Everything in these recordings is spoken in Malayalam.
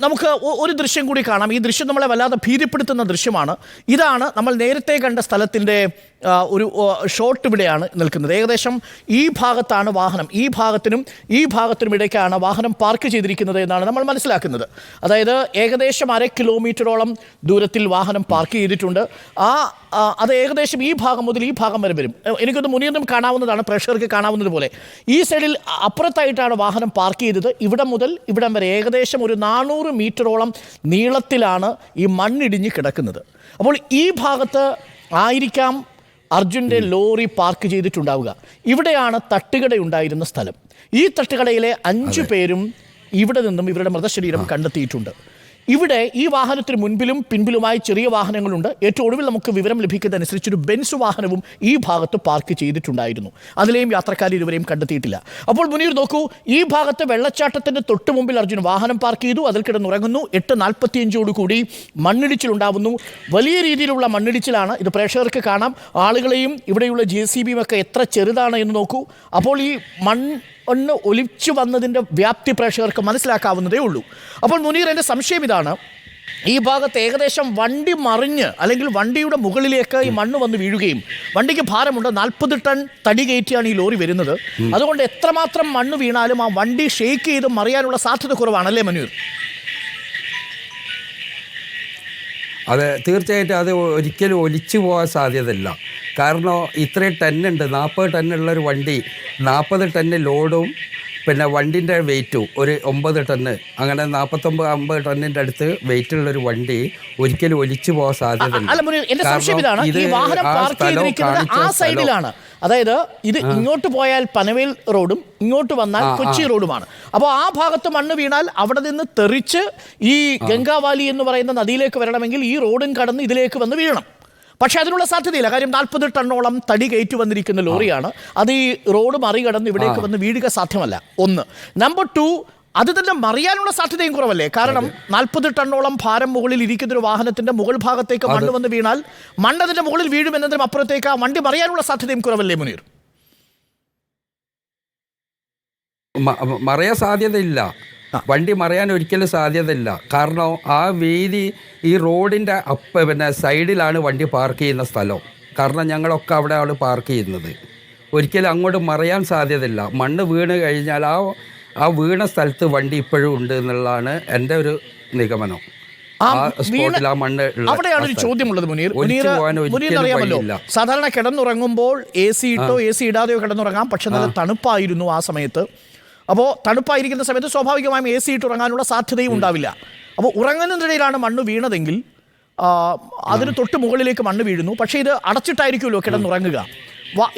നമുക്ക് ഒരു ദൃശ്യം കൂടി കാണാം. ഈ ദൃശ്യം നമ്മളെ വല്ലാതെ ഭീതിപ്പെടുത്തുന്ന ദൃശ്യമാണ്. ഇതാണ് നമ്മൾ നേരത്തെ കണ്ട സ്ഥലത്തിൻ്റെ ഒരു ഷോട്ട് ഇവിടെയാണ് നിൽക്കുന്നത്. ഏകദേശം ഈ ഭാഗത്താണ് വാഹനം, ഈ ഭാഗത്തിനും ഇടയ്ക്കാണ് വാഹനം പാർക്ക് ചെയ്തിരിക്കുന്നത് എന്നാണ് നമ്മൾ മനസ്സിലാക്കുന്നത്. അതായത് ഏകദേശം 1/2 കിലോമീറ്ററോളം ദൂരത്തിൽ വാഹനം പാർക്ക് ചെയ്തിട്ടുണ്ട്. അത് ഏകദേശം ഈ ഭാഗം മുതൽ ഈ ഭാഗം വരെ വരും. എനിക്കൊന്ന് മുന്നിൽ കാണാവുന്നതാണ്, പ്രേക്ഷകർക്ക് കാണാവുന്നത് പോലെ. ഈ സൈഡിൽ അപ്പുറത്തായിട്ടാണ് വാഹനം പാർക്ക് ചെയ്തത്. ഇവിടം മുതൽ ഇവിടം വരെ ഏകദേശം ഒരു 400 മീറ്ററോളം നീളത്തിലാണ് ഈ മണ്ണിടിഞ്ഞ് കിടക്കുന്നത്. അപ്പോൾ ഈ ഭാഗത്ത് ആയിരിക്കാം അർജുൻ്റെ ലോറി പാർക്ക് ചെയ്തിട്ടുണ്ടാവുക. ഇവിടെയാണ് തട്ടുകടയുണ്ടായിരുന്ന സ്ഥലം. ഈ തട്ടുകടയിലെ 5 പേരും ഇവിടെ നിന്നും ഇവരുടെ മൃതശരീരം കണ്ടെത്തിയിട്ടുണ്ട്. ഇവിടെ ഈ വാഹനത്തിന് മുൻപിലും പിൻപിലുമായി ചെറിയ വാഹനങ്ങളുണ്ട്. ഏറ്റവും ഒടുവിൽ നമുക്ക് വിവരം ലഭിക്കുന്നതനുസരിച്ച് ഒരു ബെൻസ് വാഹനവും ഈ ഭാഗത്ത് പാർക്ക് ചെയ്തിട്ടുണ്ടായിരുന്നു. അതിലെയും യാത്രക്കാർ ഇതുവരെയും കണ്ടെത്തിയിട്ടില്ല. അപ്പോൾ മുനീർ നോക്കൂ, ഈ ഭാഗത്ത് വെള്ളച്ചാട്ടത്തിൻ്റെ തൊട്ട് മുമ്പിൽ അർജുൻ വാഹനം പാർക്ക് ചെയ്തു, അതിൽ കിടന്നുറങ്ങുന്നു. 8:45 മണ്ണിടിച്ചിലുണ്ടാവുന്നു. വലിയ രീതിയിലുള്ള മണ്ണിടിച്ചിലാണ്. ഇത് പ്രേക്ഷകർക്ക് കാണാം. ആളുകളെയും ഇവിടെയുള്ള JCBയും ഒക്കെ എത്ര ചെറുതാണ് എന്ന് നോക്കൂ. അപ്പോൾ ഈ ഒന്ന് ഒലിച്ചു വന്നതിൻ്റെ വ്യാപ്തി പ്രേക്ഷകർക്ക് മനസ്സിലാക്കാവുന്നതേ ഉള്ളൂ. അപ്പോൾ മുനീർ, എൻ്റെ സംശയം ഇതാണ്, ഈ ഭാഗത്ത് ഏകദേശം വണ്ടി മറിഞ്ഞ് അല്ലെങ്കിൽ വണ്ടിയുടെ മുകളിലേക്ക് ഈ മണ്ണ് വന്ന് വീഴുകയും, വണ്ടിക്ക് ഭാരമുണ്ട്, 40 ടൺ തടി കയറ്റിയാണ് ഈ ലോറി വരുന്നത്. അതുകൊണ്ട് എത്രമാത്രം മണ്ണ് വീണാലും ആ വണ്ടി ഷെയ്ക്ക് ചെയ്ത് മറിയാനുള്ള സാധ്യത കുറവാണല്ലേ മുനീർ? അത് തീർച്ചയായിട്ടും അത് ഒരിക്കലും ഒലിച്ചു പോകാൻ സാധ്യതയില്ല. കാരണം ഇത്രയും ടന്നുണ്ട്, 40 ടന്നുള്ളൊരു വണ്ടി, 40 ടന്ന് ലോഡും പിന്നെ വണ്ടിൻ്റെ വെയിറ്റും ഒരു 9 ടന്ന്, അങ്ങനെ 49-50 ടന്നിൻ്റെ അടുത്ത് വെയിറ്റുള്ളൊരു വണ്ടി ഒരിക്കലും ഒലിച്ചു പോകാൻ സാധ്യതയില്ല. അതായത് ഇത് ഇങ്ങോട്ട് പോയാൽ പനവേൽ റോഡും ഇങ്ങോട്ട് വന്നാൽ കൊച്ചി റോഡുമാണ്. അപ്പോൾ ആ ഭാഗത്ത് മണ്ണ് വീണാൽ അവിടെ നിന്ന് തെറിച്ച് ഈ ഗംഗാവാലി എന്ന് പറയുന്ന നദിയിലേക്ക് വരണമെങ്കിൽ ഈ റോഡും കടന്ന് ഇതിലേക്ക് വന്ന് വീഴണം. പക്ഷെ അതിനുള്ള സാധ്യതയില്ല. കാര്യം 40 ടണ്ണോളം തടി കയറ്റി വന്നിരിക്കുന്ന ലോറിയാണ്. അത് ഈ റോഡ് മറികടന്ന് ഇവിടേക്ക് വന്ന് വീഴുക സാധ്യമല്ല. 1. നമ്പർ 2, അത് തന്നെ മറിയാനുള്ള സാധ്യതയും കുറവല്ലേ? കാരണം 40 ടണ്ണോളം ഭാരം മുകളിൽ ഇരിക്കുന്ന ഒരു വാഹനത്തിന്റെ മുകൾ ഭാഗത്തേക്ക് മണ്ണ് വന്ന് വീണാൽ മണ്ണതിന്റെ മുകളിൽ വീഴുമെന്നതിനും അപ്പുറത്തേക്ക് ആ വണ്ടി മറിയാനുള്ള സാധ്യതയും കുറവല്ലേ മുനീർ? മറിയാൻ സാധ്യതയില്ല, വണ്ടി മറിയാൻ ഒരിക്കലും സാധ്യതയില്ല. കാരണം ആ വീതി ഈ റോഡിൻ്റെ പിന്നെ സൈഡിലാണ് വണ്ടി പാർക്ക് ചെയ്യുന്ന സ്ഥലം. കാരണം ഞങ്ങളൊക്കെ അവിടെയാണ് പാർക്ക് ചെയ്യുന്നത്. ഒരിക്കലും അങ്ങോട്ട് മറിയാൻ സാധ്യതയില്ല. മണ്ണ് വീണ് കഴിഞ്ഞാൽ ആ വീണ സ്ഥലത്ത് വണ്ടി ഇപ്പോഴും ഉണ്ട് എന്നുള്ളതാണ് എൻ്റെ ഒരു നിഗമനം. അവിടെയാണ് ഒരു ചോദ്യമുള്ളത് മുനീർ. അറിയാമല്ലോ, സാധാരണ കിടന്നുറങ്ങുമ്പോൾ AC ഇട്ടോ AC ഇടാതെയോ കിടന്നുറങ്ങാം. പക്ഷെ നല്ല തണുപ്പായിരുന്നു ആ സമയത്ത്. അപ്പോൾ തണുപ്പായിരിക്കുന്ന സമയത്ത് സ്വാഭാവികമായും AC ഇട്ട് ഉറങ്ങാനുള്ള സാധ്യതയും ഉണ്ടാവില്ല. അപ്പോൾ ഉറങ്ങുന്നതിനിടയിലാണ് മണ്ണ് വീണതെങ്കിൽ അതിന് തൊട്ട് മുകളിലേക്ക് മണ്ണ് വീഴുന്നു. പക്ഷേ ഇത് അടച്ചിട്ടായിരിക്കുമല്ലോ കിടന്നുറങ്ങുക.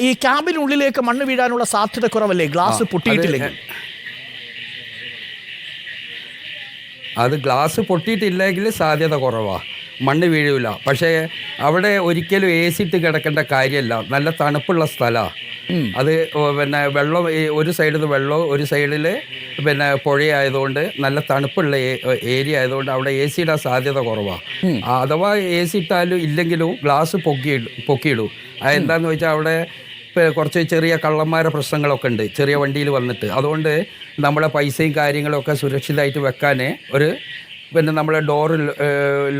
ഈ ക്യാബിനുള്ളിലേക്ക് മണ്ണ് വീഴാനുള്ള സാധ്യത കുറവല്ലേ, ഗ്ലാസ് പൊട്ടിയിട്ടില്ലെങ്കിൽ? അത് ഗ്ലാസ് പൊട്ടിയിട്ടില്ലെങ്കിൽ സാധ്യത കുറവാണ്, മണ്ണ് വീഴില്ല. പക്ഷേ അവിടെ ഒരിക്കലും AC ഇട്ട് കിടക്കേണ്ട കാര്യമല്ല. നല്ല തണുപ്പുള്ള സ്ഥലമാണ് അത്. പിന്നെ വെള്ളം ഒരു സൈഡിൽ നിന്ന് വെള്ളവും ഒരു സൈഡിൽ പിന്നെ പുഴയായതുകൊണ്ട് നല്ല തണുപ്പുള്ള ഏരിയ ആയതുകൊണ്ട് അവിടെ AC ഇടാൻ സാധ്യത കുറവാണ്. അഥവാ AC ഇട്ടാലും ഇല്ലെങ്കിലും ഗ്ലാസ് പൊക്കിയിടും. അതെന്താണെന്ന് വെച്ചാൽ അവിടെ കുറച്ച് ചെറിയ കള്ളന്മാരുടെ പ്രശ്നങ്ങളൊക്കെ ഉണ്ട് ചെറിയ വണ്ടിയിൽ വന്നിട്ട്. അതുകൊണ്ട് നമ്മളെ പൈസയും കാര്യങ്ങളൊക്കെ സുരക്ഷിതമായിട്ട് വെക്കാൻ പിന്നെ നമ്മളെ ഡോറ്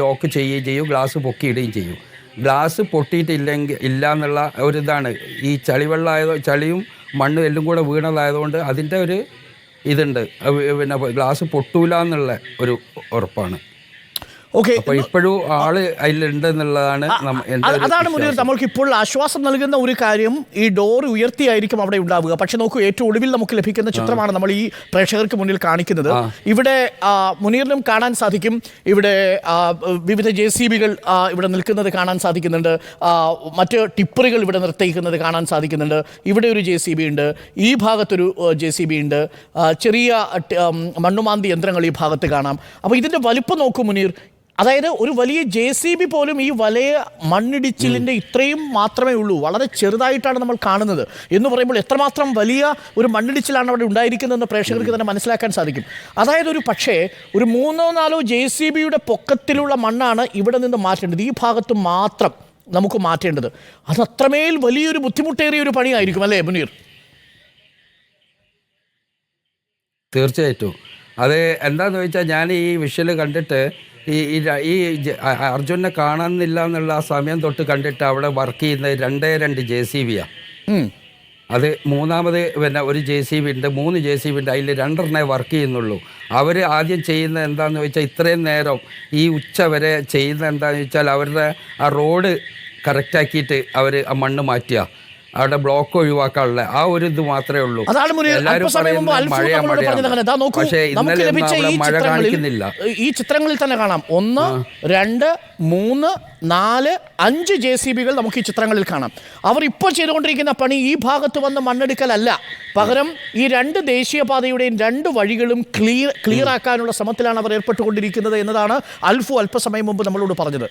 ലോക്ക് ചെയ്യുകയും ചെയ്യും, ഗ്ലാസ് പൊക്കിയിടുകയും ചെയ്യും. ഗ്ലാസ് പൊട്ടിയിട്ടില്ലെങ്കിൽ ഇല്ല എന്നുള്ള ഒരിതാണ്. ഈ ചളിയും മണ്ണും എല്ലാം കൂടെ വീണതായതുകൊണ്ട് അതിൻ്റെ ഒരു ഇതുണ്ട്. പിന്നെ ഗ്ലാസ് പൊട്ടൂല എന്നുള്ള ഒരു ഉറപ്പാണ്. ഇപ്പോഴും ആള് അതിലുണ്ടെന്നുള്ളതാണ്. അതാണ് മുനീർ നമ്മൾക്ക് ഇപ്പോൾ ആശ്വാസം നൽകുന്ന ഒരു കാര്യം. ഈ ഡോർ ഉയർത്തിയായിരിക്കും അവിടെ ഉണ്ടാവുക. പക്ഷെ നോക്കൂ, ഏറ്റവും ഒടുവിൽ നമുക്ക് ലഭിക്കുന്ന ചിത്രമാണ് നമ്മൾ ഈ പ്രേക്ഷകർക്ക് മുന്നിൽ കാണിക്കുന്നത്. ഇവിടെ മുനീറിനും കാണാൻ സാധിക്കും, ഇവിടെ വിവിധ JCBകൾ ഇവിടെ നിൽക്കുന്നത് കാണാൻ സാധിക്കുന്നുണ്ട്. മറ്റ് ടിപ്പറുകൾ ഇവിടെ നിർത്തിയിരിക്കുന്നത് കാണാൻ സാധിക്കുന്നുണ്ട്. ഇവിടെ ഒരു JCB ഉണ്ട്, ഈ ഭാഗത്തൊരു JCB ഉണ്ട്, ചെറിയ മണ്ണുമാന്തി യന്ത്രങ്ങൾ ഈ ഭാഗത്ത് കാണാം. അപ്പോൾ ഇതിൻ്റെ വലിപ്പം നോക്കൂ മുനീർ. അതായത് ഒരു വലിയ JCB പോലും ഈ വലിയ മണ്ണിടിച്ചിലിൻ്റെ ഇത്രയും മാത്രമേ ഉള്ളൂ. വളരെ ചെറുതായിട്ടാണ് നമ്മൾ കാണുന്നത്. എന്ന് പറയുമ്പോൾ എത്രമാത്രം വലിയ ഒരു മണ്ണിടിച്ചിലാണ് അവിടെ ഉണ്ടായിരിക്കുന്നതെന്ന് പ്രേക്ഷകർക്ക് തന്നെ മനസ്സിലാക്കാൻ സാധിക്കും. അതായത് ഒരു 3-4 JCBയുടെ പൊക്കത്തിലുള്ള മണ്ണാണ് ഇവിടെ നിന്ന് മാറ്റേണ്ടത്. ഈ ഭാഗത്ത് മാത്രം നമുക്ക് മാറ്റേണ്ടത്. അത് അത്രമേൽ വലിയൊരു ബുദ്ധിമുട്ടേറിയ ഒരു പണിയായിരിക്കും അല്ലേ മുനീർ? തീർച്ചയായിട്ടും അത് എന്താണെന്ന് ചോദിച്ചാൽ ഞാൻ ഈ വിഷ്വൽ കണ്ടിട്ട് അർജുനെ കാണുന്നില്ല എന്നുള്ള ആ സമയം തൊട്ട് കണ്ടിട്ട് അവിടെ വർക്ക് ചെയ്യുന്നത് 2 JCBയാണ്. അത് മൂന്നാമത് പിന്നെ ഒരു JCB ഉണ്ട്, 3 JCB ഉണ്ട്, അതിൽ 2 വർക്ക് ചെയ്യുന്നുള്ളൂ. അവർ ആദ്യം ചെയ്യുന്നത് എന്താണെന്ന് വെച്ചാൽ ഇത്രയും നേരം ഈ ഉച്ച വരെ ചെയ്യുന്നത് എന്താണെന്ന് വെച്ചാൽ അവരുടെ ആ റോഡ് കറക്റ്റാക്കിയിട്ട് അവർ ആ മണ്ണ് മാറ്റുക, അവിടെ ബ്ലോക്ക് ഒഴിവാക്കാനുള്ള ആ ഒരു ഇത് മാത്രമേ ഉള്ളൂ. എല്ലാവരും പറയുന്നത് മഴയാ മഴയാണ്, പക്ഷേ ഇന്നലെ അവിടെ മഴ കാണിക്കുന്നില്ല. ഈ ചിത്രങ്ങളിൽ തന്നെ കാണാം 1, 2, 3, 4, 5 JCBകൾ നമുക്ക് ഈ ചിത്രങ്ങളിൽ കാണാം. അവർ ഇപ്പോൾ ചെയ്തുകൊണ്ടിരിക്കുന്ന പണി ഈ ഭാഗത്ത് വന്ന് മണ്ണെടുക്കലല്ല, പകരം ഈ 2 ദേശീയപാതയുടെയും 2 വഴികളും ക്ലിയർ ആക്കാനുള്ള ശ്രമത്തിലാണ് അവർ ഏർപ്പെട്ടുകൊണ്ടിരിക്കുന്നത് എന്നതാണ് അൽഫു അല്പസമയം മുമ്പ് നമ്മളോട് പറഞ്ഞത്.